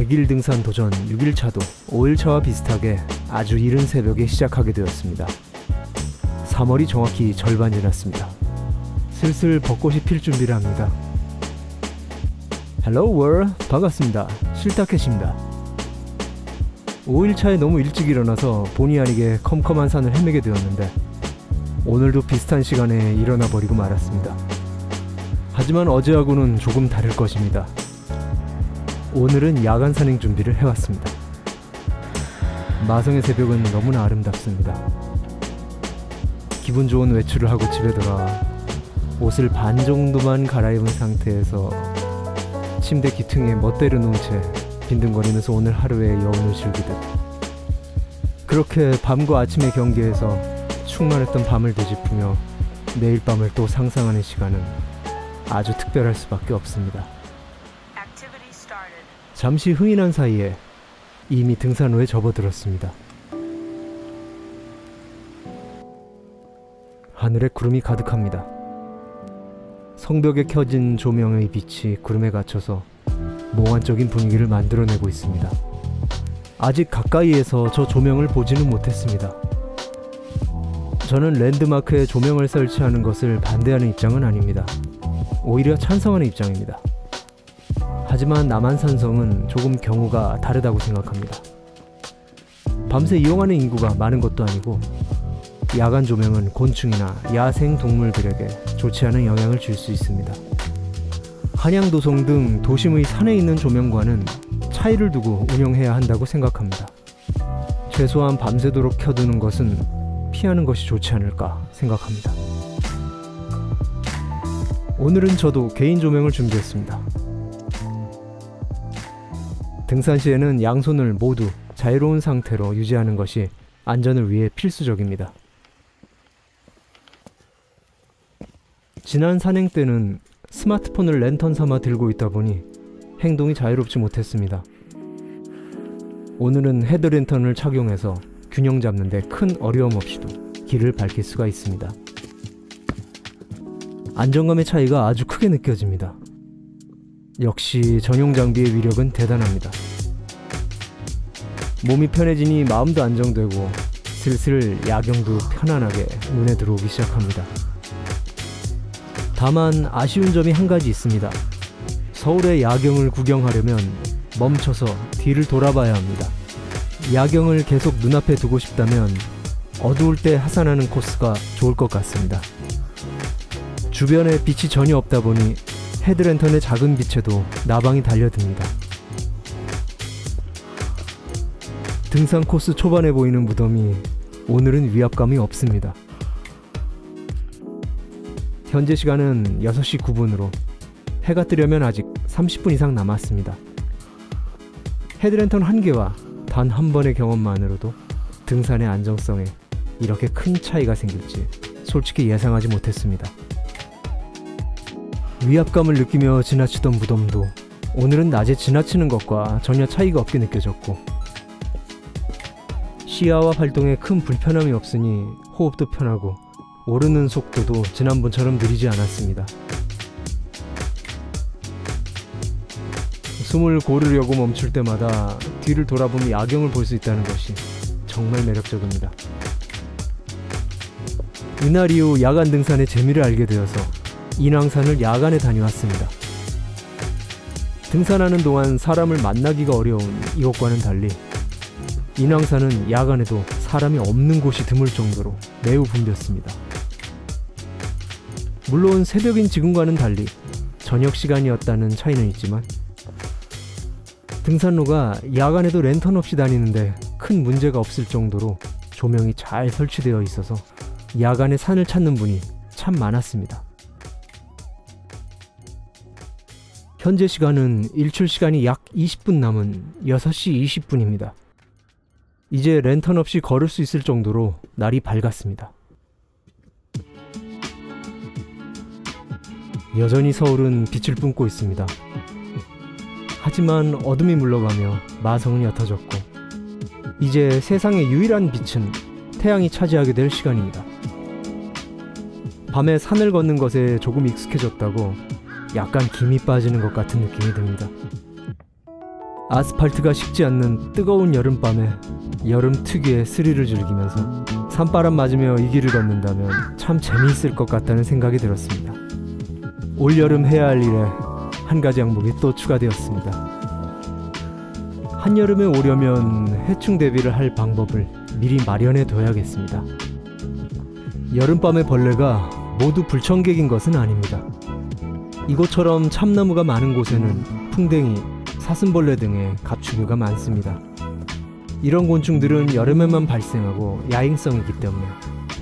100일 등산 도전 6일차도 5일차와 비슷하게 아주 이른 새벽에 시작하게 되었습니다. 3월이 정확히 절반 지났습니다. 슬슬 벚꽃이 필 준비를 합니다. Hello world, 반갑습니다. 실타켓입니다. 5일차에 너무 일찍 일어나서 본의 아니게 컴컴한 산을 헤매게 되었는데 오늘도 비슷한 시간에 일어나 버리고 말았습니다. 하지만 어제하고는 조금 다를 것입니다. 오늘은 야간 산행 준비를 해왔습니다. 마성의 새벽은 너무나 아름답습니다. 기분 좋은 외출을 하고 집에 돌아와 옷을 반 정도만 갈아입은 상태에서 침대 기퉁에 멋대로 누운 채 빈둥거리면서 오늘 하루의 여운을 즐기듯, 그렇게 밤과 아침의 경계에서 충만했던 밤을 되짚으며 내일 밤을 또 상상하는 시간은 아주 특별할 수밖에 없습니다. 잠시 흥인한 사이에 이미 등산로에 접어들었습니다. 하늘에 구름이 가득합니다. 성벽에 켜진 조명의 빛이 구름에 갇혀서 몽환적인 분위기를 만들어내고 있습니다. 아직 가까이에서 저 조명을 보지는 못했습니다. 저는 랜드마크에 조명을 설치하는 것을 반대하는 입장은 아닙니다. 오히려 찬성하는 입장입니다. 하지만 남한산성은 조금 경우가 다르다고 생각합니다. 밤새 이용하는 인구가 많은 것도 아니고 야간 조명은 곤충이나 야생 동물들에게 좋지 않은 영향을 줄 수 있습니다. 한양도성 등 도심의 산에 있는 조명과는 차이를 두고 운영해야 한다고 생각합니다. 최소한 밤새도록 켜두는 것은 피하는 것이 좋지 않을까 생각합니다. 오늘은 저도 개인 조명을 준비했습니다. 등산 시에는 양손을 모두 자유로운 상태로 유지하는 것이 안전을 위해 필수적입니다. 지난 산행 때는 스마트폰을 랜턴 삼아 들고 있다 보니 행동이 자유롭지 못했습니다. 오늘은 헤드랜턴을 착용해서 균형 잡는데 큰 어려움 없이도 길을 밝힐 수가 있습니다. 안정감의 차이가 아주 크게 느껴집니다. 역시 전용 장비의 위력은 대단합니다. 몸이 편해지니 마음도 안정되고 슬슬 야경도 편안하게 눈에 들어오기 시작합니다. 다만 아쉬운 점이 한 가지 있습니다. 서울의 야경을 구경하려면 멈춰서 뒤를 돌아봐야 합니다. 야경을 계속 눈앞에 두고 싶다면 어두울 때 하산하는 코스가 좋을 것 같습니다. 주변에 빛이 전혀 없다 보니 헤드랜턴의 작은 빛에도 나방이 달려듭니다. 등산 코스 초반에 보이는 무덤이 오늘은 위압감이 없습니다. 현재 시간은 6시 9분으로 해가 뜨려면 아직 30분 이상 남았습니다. 헤드랜턴 한 개와 단 한 번의 경험만으로도 등산의 안정성에 이렇게 큰 차이가 생길지 솔직히 예상하지 못했습니다. 위압감을 느끼며 지나치던 무덤도 오늘은 낮에 지나치는 것과 전혀 차이가 없게 느껴졌고, 시야와 활동에 큰 불편함이 없으니 호흡도 편하고 오르는 속도도 지난번처럼 느리지 않았습니다. 숨을 고르려고 멈출 때마다 뒤를 돌아보며 야경을 볼 수 있다는 것이 정말 매력적입니다. 이날 이후 야간 등산의 재미를 알게 되어서 인왕산을 야간에 다녀왔습니다. 등산하는 동안 사람을 만나기가 어려운 이곳과는 달리 인왕산은 야간에도 사람이 없는 곳이 드물 정도로 매우 붐볐습니다. 물론 새벽인 지금과는 달리 저녁 시간이었다는 차이는 있지만 등산로가 야간에도 랜턴 없이 다니는데 큰 문제가 없을 정도로 조명이 잘 설치되어 있어서 야간에 산을 찾는 분이 참 많았습니다. 현재 시간은 일출 시간이 약 20분 남은 6시 20분입니다. 이제 랜턴 없이 걸을 수 있을 정도로 날이 밝았습니다. 여전히 서울은 빛을 뿜고 있습니다. 하지만 어둠이 물러가며 마성은 옅어졌고 이제 세상의 유일한 빛은 태양이 차지하게 될 시간입니다. 밤에 산을 걷는 것에 조금 익숙해졌다고 약간 김이 빠지는 것 같은 느낌이 듭니다. 아스팔트가 식지 않는 뜨거운 여름밤에 여름 특유의 스릴을 즐기면서 산바람 맞으며 이 길을 걷는다면 참 재미있을 것 같다는 생각이 들었습니다. 올여름 해야 할 일에 한 가지 항목이 또 추가되었습니다. 한여름에 오려면 해충 대비를 할 방법을 미리 마련해 둬야겠습니다. 여름밤의 벌레가 모두 불청객인 것은 아닙니다. 이곳처럼 참나무가 많은 곳에는 풍뎅이, 사슴벌레 등의 갑축류가 많습니다. 이런 곤충들은 여름에만 발생하고 야행성이기 때문에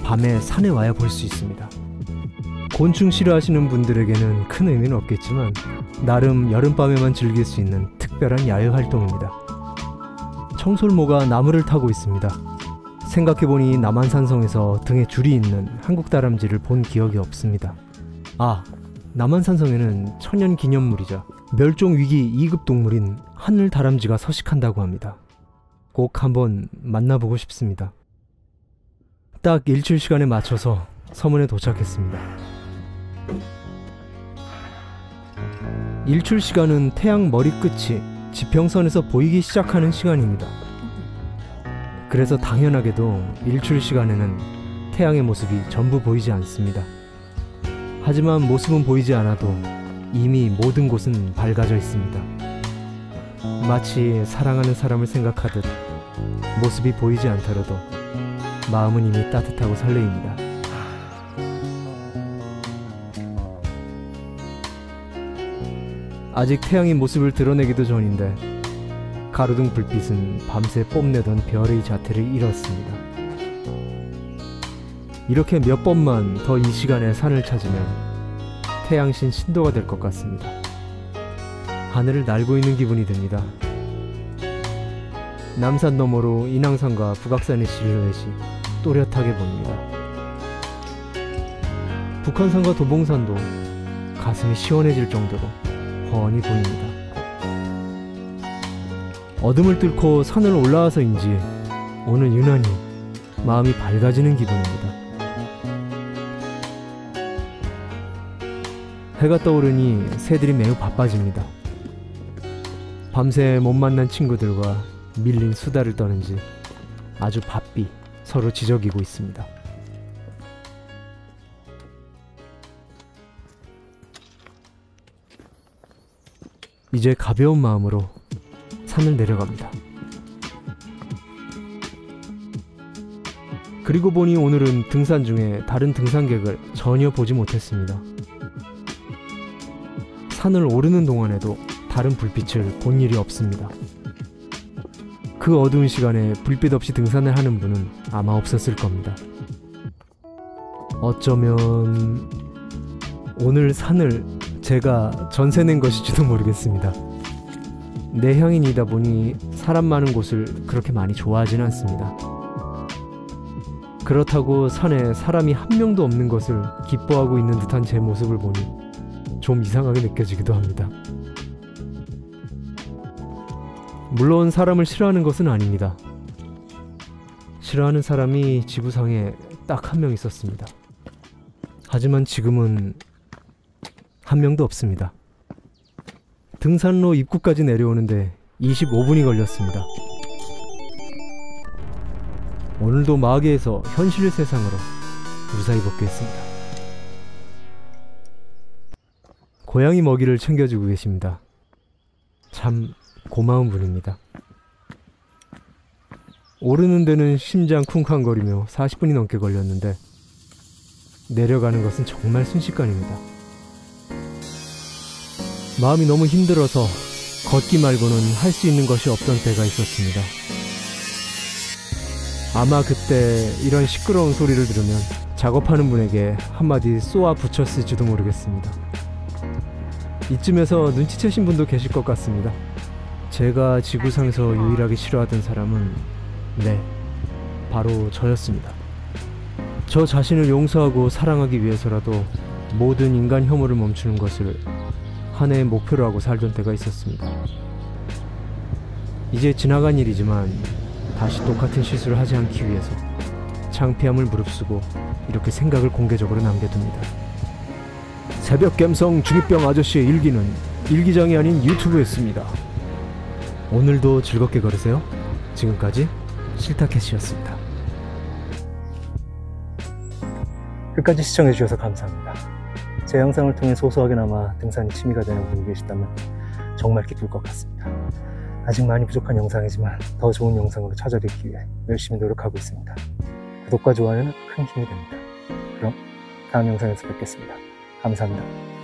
밤에 산에 와야 볼 수 있습니다. 곤충 싫어하시는 분들에게는 큰 의미는 없겠지만 나름 여름밤에만 즐길 수 있는 특별한 야외 활동입니다. 청솔모가 나무를 타고 있습니다. 생각해보니 남한산성에서 등에 줄이 있는 한국다람쥐를 본 기억이 없습니다. 아, 남한산성에는 천연기념물이자 멸종위기 2급 동물인 하늘다람쥐가 서식한다고 합니다. 꼭 한번 만나보고 싶습니다. 딱 일출 시간에 맞춰서 서문에 도착했습니다. 일출 시간은 태양 머리끝이 지평선에서 보이기 시작하는 시간입니다. 그래서 당연하게도 일출 시간에는 태양의 모습이 전부 보이지 않습니다. 하지만 모습은 보이지 않아도 이미 모든 곳은 밝아져 있습니다. 마치 사랑하는 사람을 생각하듯 모습이 보이지 않더라도 마음은 이미 따뜻하고 설레입니다. 아직 태양이 모습을 드러내기도 전인데 가로등 불빛은 밤새 뽐내던 별의 자태를 잃었습니다. 이렇게 몇 번만 더 이 시간에 산을 찾으면 태양신 신도가 될 것 같습니다. 하늘을 날고 있는 기분이 듭니다. 남산 너머로 인왕산과 북악산의 실루엣이 또렷하게 보입니다. 북한산과 도봉산도 가슴이 시원해질 정도로 훤히 보입니다. 어둠을 뚫고 산을 올라와서인지 오늘 유난히 마음이 밝아지는 기분입니다. 해가 떠오르니 새들이 매우 바빠집니다. 밤새 못 만난 친구들과 밀린 수다를 떠는지 아주 바삐 서로 지저귀고 있습니다. 이제 가벼운 마음으로 산을 내려갑니다. 그리고 보니 오늘은 등산 중에 다른 등산객을 전혀 보지 못했습니다. 산을 오르는 동안에도 다른 불빛을 본 일이 없습니다. 그 어두운 시간에 불빛 없이 등산을 하는 분은 아마 없었을 겁니다. 어쩌면 오늘 산을 제가 전세 낸 것일지도 모르겠습니다. 내향인이다 보니 사람 많은 곳을 그렇게 많이 좋아하진 않습니다. 그렇다고 산에 사람이 한 명도 없는 것을 기뻐하고 있는 듯한 제 모습을 보니 좀 이상하게 느껴지기도 합니다. 물론 사람을 싫어하는 것은 아닙니다. 싫어하는 사람이 지구상에 딱 한 명 있었습니다. 하지만 지금은 한 명도 없습니다. 등산로 입구까지 내려오는데 25분이 걸렸습니다. 오늘도 마계에서 현실 세상으로 무사히 복귀했습니다. 고양이 먹이를 챙겨주고 계십니다. 참 고마운 분입니다. 오르는 데는 심장 쿵쾅거리며 40분이 넘게 걸렸는데 내려가는 것은 정말 순식간입니다. 마음이 너무 힘들어서 걷기 말고는 할 수 있는 것이 없던 때가 있었습니다. 아마 그때 이런 시끄러운 소리를 들으면 작업하는 분에게 한마디 쏘아 붙였을지도 모르겠습니다. 이쯤에서 눈치채신 분도 계실 것 같습니다. 제가 지구상에서 유일하게 싫어하던 사람은 바로 저였습니다. 저 자신을 용서하고 사랑하기 위해서라도 모든 인간 혐오를 멈추는 것을 한 해의 목표로 하고 살던 때가 있었습니다. 이제 지나간 일이지만 다시 똑같은 실수를 하지 않기 위해서 창피함을 무릅쓰고 이렇게 생각을 공개적으로 남겨둡니다. 새벽 갬성 중2병 아저씨의 일기는 일기장이 아닌 유튜브였습니다. 오늘도 즐겁게 걸으세요. 지금까지 실타캐시였습니다. 끝까지 시청해주셔서 감사합니다. 제 영상을 통해 소소하게나마 등산이 취미가 되는 분이 계시다면 정말 기쁠 것 같습니다. 아직 많이 부족한 영상이지만 더 좋은 영상으로 찾아뵙기 위해 열심히 노력하고 있습니다. 구독과 좋아요는 큰 힘이 됩니다. 그럼 다음 영상에서 뵙겠습니다. 감사합니다.